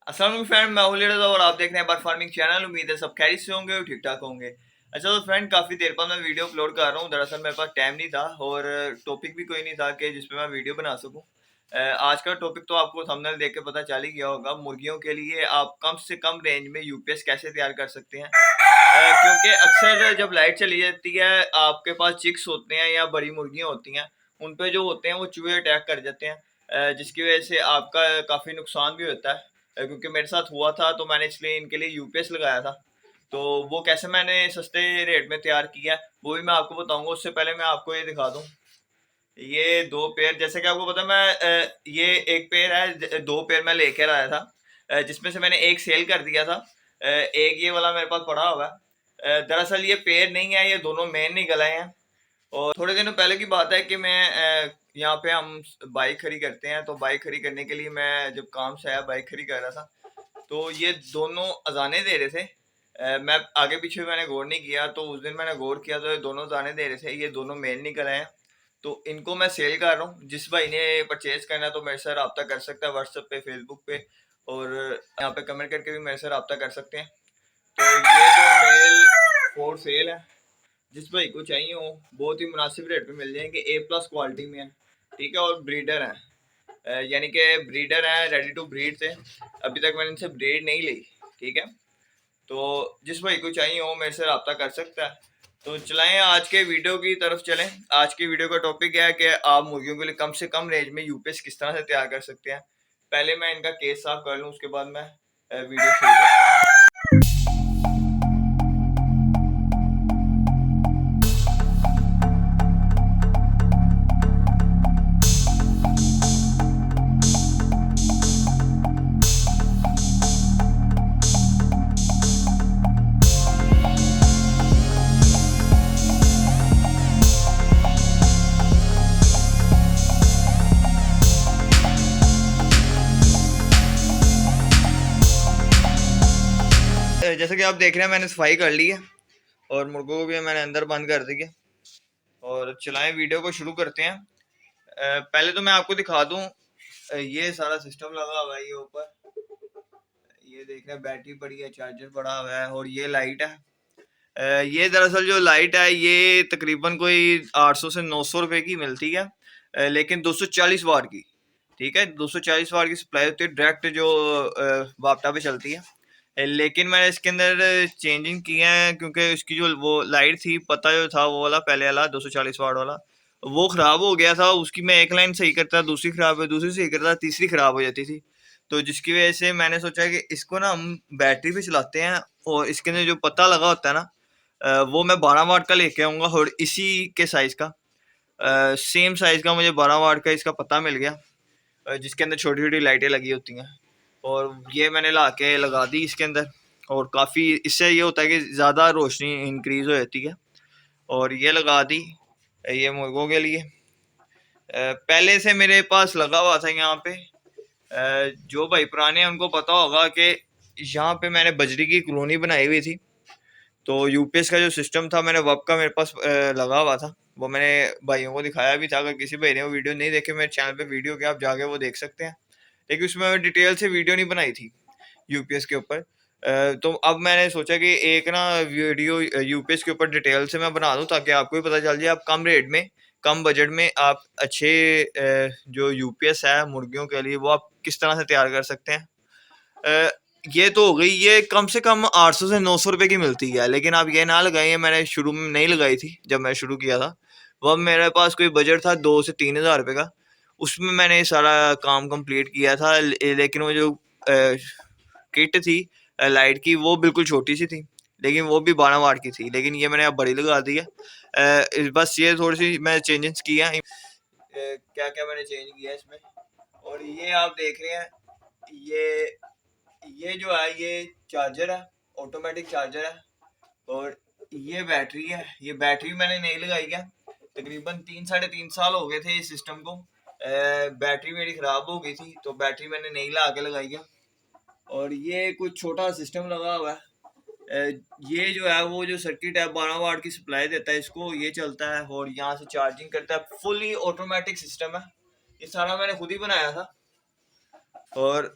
अस्सलाम फ्रेंड, मैं हूं लीडर और आप देख रहे हैं बर्ड फार्मिंग चैनल। उम्मीद है सब खैरियत से होंगे और ठीक ठाक होंगे। अच्छा तो फ्रेंड, काफ़ी देर बाद मैं वीडियो अपलोड कर रहा हूं। दरअसल मेरे पास टाइम नहीं था और टॉपिक भी कोई नहीं था कि जिस पे मैं वीडियो बना सकूं। आज का टॉपिक तो आपको थंबनेल देख के पता चल ही गया होगा। मुर्गियों के लिए आप कम से कम रेंज में यूपीएस कैसे तैयार कर सकते हैं। क्योंकि अक्सर जब लाइट चली जाती है, आपके पास चिक्स होते हैं या बड़ी मुर्गियाँ होती हैं, उन पे जो होते हैं वो चूहे अटैक कर जाते हैं, जिसकी वजह से आपका काफ़ी नुकसान भी होता है। क्योंकि मेरे साथ हुआ था तो मैंने इसलिए इनके लिए यूपीएस लगाया था। तो वो कैसे मैंने सस्ते रेट में तैयार किया वो भी मैं आपको बताऊंगा। उससे पहले मैं आपको ये दिखा दूं, ये दो पेयर, जैसे कि आपको पता मैं ये एक पेयर है, दो पेयर मैं लेकर आया था, जिसमें से मैंने एक सेल कर दिया था। एक ये वाला मेरे पास पड़ा हुआ है। दरअसल ये पेयर नहीं है, ये दोनों मेन निकल आए हैं। और थोड़े दिनों पहले की बात है कि मैं यहाँ पे हम बाइक खड़ी करते हैं, तो बाइक खड़ी करने के लिए मैं जब काम से आया बाइक खड़ी कर रहा था, तो ये दोनों अजाने दे रहे थे। मैं आगे पीछे मैंने गौर नहीं किया, तो उस दिन मैंने गौर किया तो ये दोनों अजाने दे रहे थे। ये दोनों मेल निकल आए हैं। तो इनको मैं सेल कर रहा हूँ। जिस भाई ने परचेज करना है तो मेरे से रब्ता कर सकता है व्हाट्सएप पे, फेसबुक पे, और यहाँ पे कमेंट करके भी मेरे से रब्ता कर सकते हैं। तो ये जो मेल फॉर सेल है, जिस भाई को चाहिए हो बहुत ही मुनासिब रेट पे मिल जाएंगे। ए प्लस क्वालिटी में है, ठीक है। और ब्रीडर है, यानी कि ब्रीडर है, रेडी टू ब्रीड थे। अभी तक मैंने इनसे ब्रीड नहीं ली, ठीक है। तो जिस भाई को चाहिए हो मेरे से रब्ता कर सकता है। तो चलाएं आज के वीडियो की तरफ चलें। आज की वीडियो का टॉपिक है कि आप मुर्गियों के लिए कम से कम रेंज में यूपीएस किस तरह से तैयार कर सकते हैं। पहले मैं इनका केस साफ कर लूँ, उसके बाद मैं वीडियो शुरू करता हूँ। जैसे कि आप देख रहे हैं मैंने सफाई कर ली है और मुर्गों को भी मैंने अंदर बंद कर दिया। और चलाएं वीडियो को शुरू करते हैं। पहले तो मैं आपको दिखा दूं, ये सारा सिस्टम लगा हुआ है। ये ऊपर ये देख रहे हैं बैटरी पड़ी है, चार्जर पड़ा हुआ है और ये लाइट है। ये दरअसल जो लाइट है ये तकरीबन कोई 800 से 900 रुपए की मिलती है, लेकिन 240 वाट की, ठीक है। 240 वाट की सप्लाई होती है डायरेक्ट, जो बाप्टा पे चलती है। लेकिन मैंने इसके अंदर चेंजिंग किया है क्योंकि इसकी जो वो लाइट थी, पता जो था वो वाला पहले वाला 240 वाट वाला, वो ख़राब हो गया था। उसकी मैं एक लाइन सही करता, दूसरी ख़राब है, दूसरी सही करता, तीसरी ख़राब हो जाती थी। तो जिसकी वजह से मैंने सोचा कि इसको ना हम बैटरी पे चलाते हैं, और इसके अंदर जो पता लगा होता है ना, वो मैं 12 वाट का लेके आऊँगा और इसी के साइज़ का, सेम साइज़ का मुझे 12 वाट का इसका पता मिल गया, जिसके अंदर छोटी छोटी लाइटें लगी होती हैं। और ये मैंने ला के लगा दी इसके अंदर, और काफ़ी इससे ये होता है कि ज़्यादा रोशनी इंक्रीज़ हो जाती है। और ये लगा दी ये मुर्गों के लिए। पहले से मेरे पास लगा हुआ था यहाँ पे। जो भाई पुराने हैं उनको पता होगा कि यहाँ पे मैंने बजरी की कॉलोनी बनाई हुई थी। तो यूपीएस का जो सिस्टम था मैंने वब का मेरे पास लगा हुआ था, वो मैंने भाइयों को दिखाया भी था। अगर किसी भाई ने वो वीडियो नहीं देखे, मेरे चैनल पे वीडियो के आप जाके वो देख सकते हैं। लेकिन उसमें मैं डिटेल से वीडियो नहीं बनाई थी यूपीएस के ऊपर। तो अब मैंने सोचा कि एक ना वीडियो यूपीएस के ऊपर डिटेल से मैं बना दूं, ताकि आपको भी पता चल जाए आप कम रेट में, कम बजट में आप अच्छे जो यूपीएस है मुर्गियों के लिए वो आप किस तरह से तैयार कर सकते हैं। ये तो हो गई, ये कम से कम 800 से 900 रुपए की मिलती है। लेकिन आप ये ना लगाइए, मैंने शुरू में नहीं लगाई थी। जब मैं शुरू किया था वह मेरे पास कोई बजट था 2 से 3 हज़ार रुपये का। उसमें मैंने सारा काम कंप्लीट किया था। लेकिन वो जो किट थी लाइट की, वो बिल्कुल छोटी सी थी, लेकिन वो भी 12 वाट की थी। लेकिन ये मैंने अब बड़ी लगा दी है। बस ये थोड़ी सी मैं चेंजेस किया है। क्या क्या मैंने चेंज किया इसमें। और ये आप देख रहे हैं, ये जो है ये चार्जर है, ऑटोमेटिक चार्जर है। और ये बैटरी है। ये बैटरी मैंने नहीं लगाई है, तकरीबन 3 साढ़े 3 साल हो गए थे इस सिस्टम को। बैटरी मेरी ख़राब हो गई थी तो बैटरी मैंने नहीं ला के लगाई है। और ये कुछ छोटा सिस्टम लगा हुआ है। ये जो है वो जो सर्किट है 12 वाट की सप्लाई देता है इसको, ये चलता है और यहाँ से चार्जिंग करता है। फुली ऑटोमेटिक सिस्टम है। ये सारा मैंने खुद ही बनाया था। और